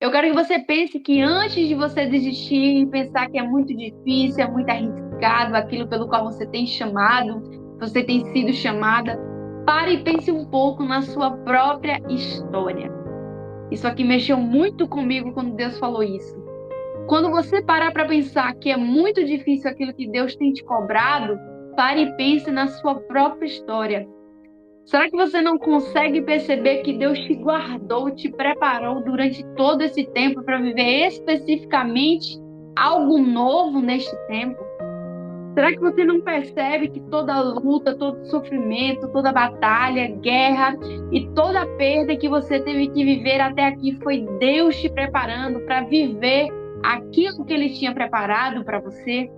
Eu quero que você pense que antes de você desistir e pensar que é muito difícil, é muito arriscado aquilo pelo qual você tem chamado, você tem sido chamada, pare e pense um pouco na sua própria história. Isso aqui mexeu muito comigo quando Deus falou isso. Quando você parar para pensar que é muito difícil aquilo que Deus tem te cobrado, pare e pense na sua própria história. Será que você não consegue perceber que Deus te guardou, te preparou durante todo esse tempo para viver especificamente algo novo neste tempo? Será que você não percebe que toda luta, todo sofrimento, toda batalha, guerra e toda perda que você teve que viver até aqui foi Deus te preparando para viver aquilo que Ele tinha preparado para você?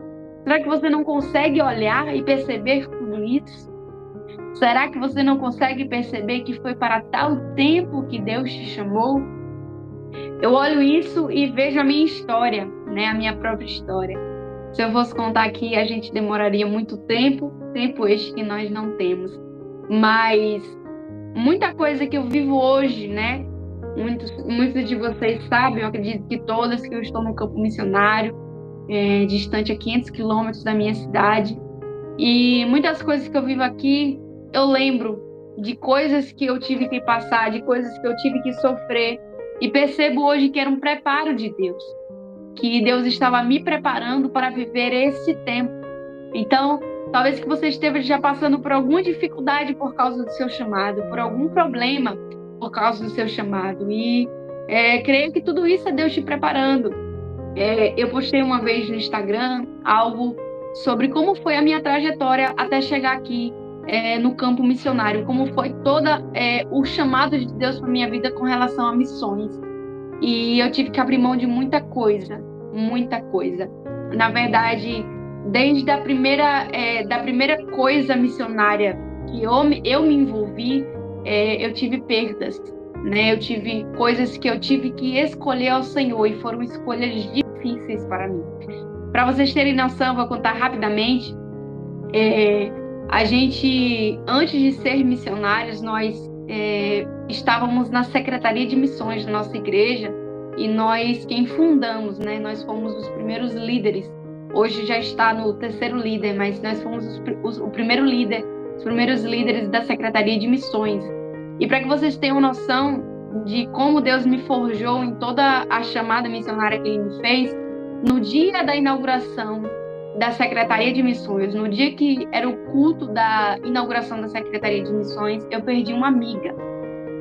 Será que você não consegue olhar e perceber tudo isso? Será que você não consegue perceber que foi para tal tempo que Deus te chamou? Eu olho isso e vejo a minha história, né? A minha própria história. Se eu fosse contar aqui, a gente demoraria muito tempo, tempo este que nós não temos. Mas muita coisa que eu vivo hoje, né? Muitos de vocês sabem, eu acredito que todas, que eu estou no campo missionário, distante a 500 quilômetros da minha cidade. E muitas coisas que eu vivo aqui, eu lembro de coisas que eu tive que passar, de coisas que eu tive que sofrer. E percebo hoje que era um preparo de Deus, que Deus estava me preparando para viver esse tempo. Então, talvez que você esteja já passando por alguma dificuldade por causa do seu chamado, por algum problema por causa do seu chamado. E creio que tudo isso é Deus te preparando. Eu postei uma vez no Instagram algo sobre como foi a minha trajetória até chegar aqui no campo missionário, como foi toda o chamado de Deus para minha vida com relação a missões. E eu tive que abrir mão de muita coisa, muita coisa. Na verdade, desde a da primeira coisa missionária que eu me envolvi, eu tive perdas, né? Eu tive coisas que eu tive que escolher ao Senhor e foram escolhas difíceis para mim. Para vocês terem noção, vou contar rapidamente. A gente, antes de ser missionários, nós estávamos na Secretaria de Missões da nossa igreja e nós, quem fundamos, né? Nós fomos os primeiros líderes. Hoje já está no terceiro líder, mas nós fomos o primeiro líder, os primeiros líderes da Secretaria de Missões. E para que vocês tenham noção de como Deus me forjou em toda a chamada missionária que Ele me fez, no dia da inauguração da Secretaria de Missões, no dia que era o culto da inauguração da Secretaria de Missões, eu perdi uma amiga,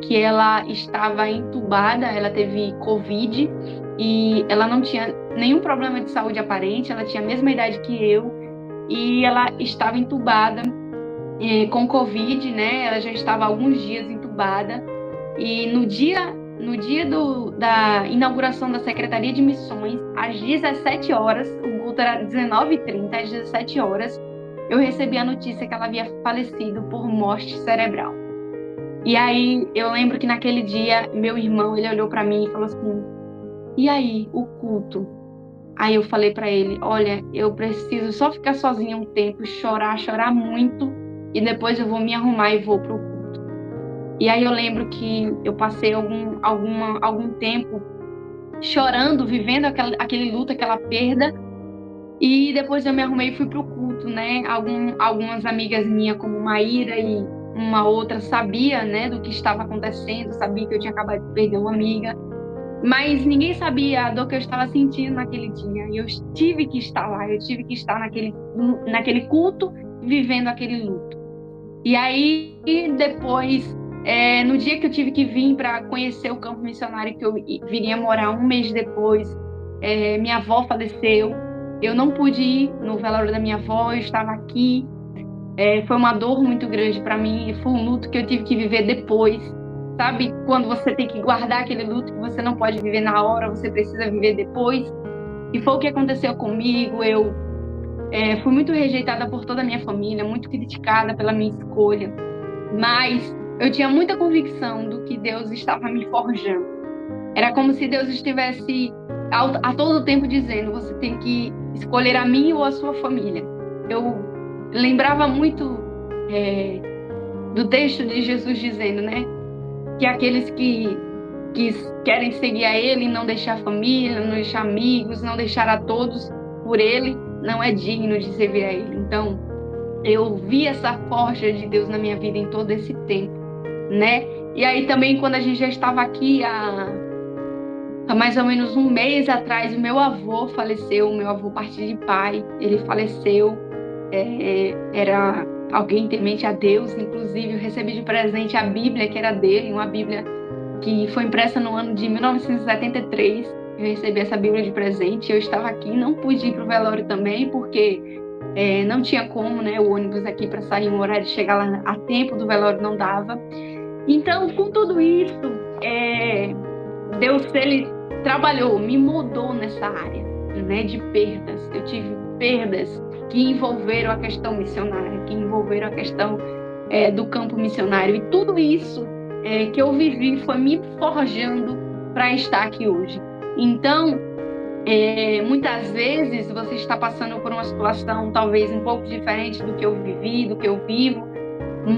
que ela estava entubada, ela teve Covid e ela não tinha nenhum problema de saúde aparente, ela tinha a mesma idade que eu e ela estava entubada com Covid, né? Ela já estava há alguns dias entubada e no dia da inauguração da Secretaria de Missões, às 17 horas, o culto era 19h30, às 17 horas, eu recebi a notícia que ela havia falecido por morte cerebral. E aí, eu lembro que naquele dia, meu irmão, ele olhou para mim e falou assim, e aí, o culto? Aí eu falei para ele, olha, eu preciso só ficar sozinha um tempo, chorar muito, e depois eu vou me arrumar e vou pro culto. E aí eu lembro que eu passei algum tempo chorando, vivendo aquele luto, aquela perda, e depois eu me arrumei e fui pro culto, né? Algumas amigas minhas, como Maíra e uma outra, sabia, né, do que estava acontecendo, sabia que eu tinha acabado de perder uma amiga, mas ninguém sabia a dor que eu estava sentindo naquele dia, e eu tive que estar lá, eu tive que estar naquele culto, vivendo aquele luto. E aí, depois, no dia que eu tive que vir para conhecer o campo missionário, que eu viria morar um mês depois, minha avó faleceu. Eu não pude ir no velório da minha avó, eu estava aqui. Foi uma dor muito grande para mim, foi um luto que eu tive que viver depois. Sabe, quando você tem que guardar aquele luto que você não pode viver na hora, você precisa viver depois. E foi o que aconteceu comigo. Eu fui muito rejeitada por toda a minha família, muito criticada pela minha escolha. Mas eu tinha muita convicção do que Deus estava me forjando. Era como se Deus estivesse a todo tempo dizendo, você tem que escolher a mim ou a sua família. Eu lembrava muito do texto de Jesus dizendo, né, que aqueles que que querem seguir a Ele, não deixar a família, não deixar amigos, não deixar a todos por Ele, não é digno de servir a Ele. Então, eu vi essa forja de Deus na minha vida em todo esse tempo, né? E aí também, quando a gente já estava aqui há mais ou menos um mês atrás, o meu avô faleceu, o meu avô partiu de pai, ele faleceu, era alguém temente a Deus, inclusive eu recebi de presente a Bíblia que era dele, uma Bíblia que foi impressa no ano de 1973, eu recebi essa Bíblia de presente, eu estava aqui, não pude ir para o velório também, porque não tinha como, né, o ônibus aqui para sair um horário de chegar lá a tempo do velório não dava. Então, com tudo isso, Deus, ele trabalhou, me mudou nessa área, né, de perdas. Eu tive perdas que envolveram a questão missionária, que envolveram a questão do campo missionário. E tudo isso que eu vivi foi me forjando para estar aqui hoje. Então, muitas vezes você está passando por uma situação talvez um pouco diferente do que eu vivi, do que eu vivo,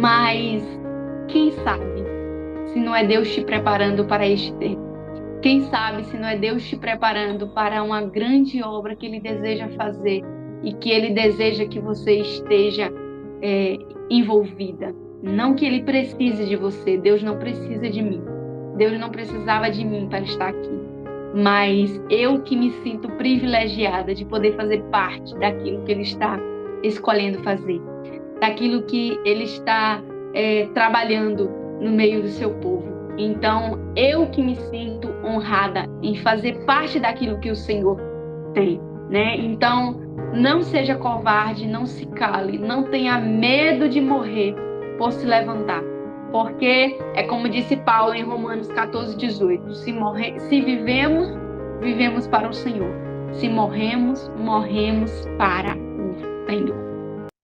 mas quem sabe se não é Deus te preparando para este tempo? Quem sabe se não é Deus te preparando para uma grande obra que Ele deseja fazer e que Ele deseja que você esteja envolvida. Não que Ele precise de você, Deus não precisa de mim. Deus não precisava de mim para estar aqui. Mas eu que me sinto privilegiada de poder fazer parte daquilo que Ele está escolhendo fazer, daquilo que Ele está trabalhando no meio do seu povo. Então, eu que me sinto honrada em fazer parte daquilo que o Senhor tem, né? Então, não seja covarde, não se cale, não tenha medo de morrer por se levantar. Porque é como disse Paulo em Romanos 14:18, se vivemos, vivemos para o Senhor. Se morremos, morremos para o Senhor.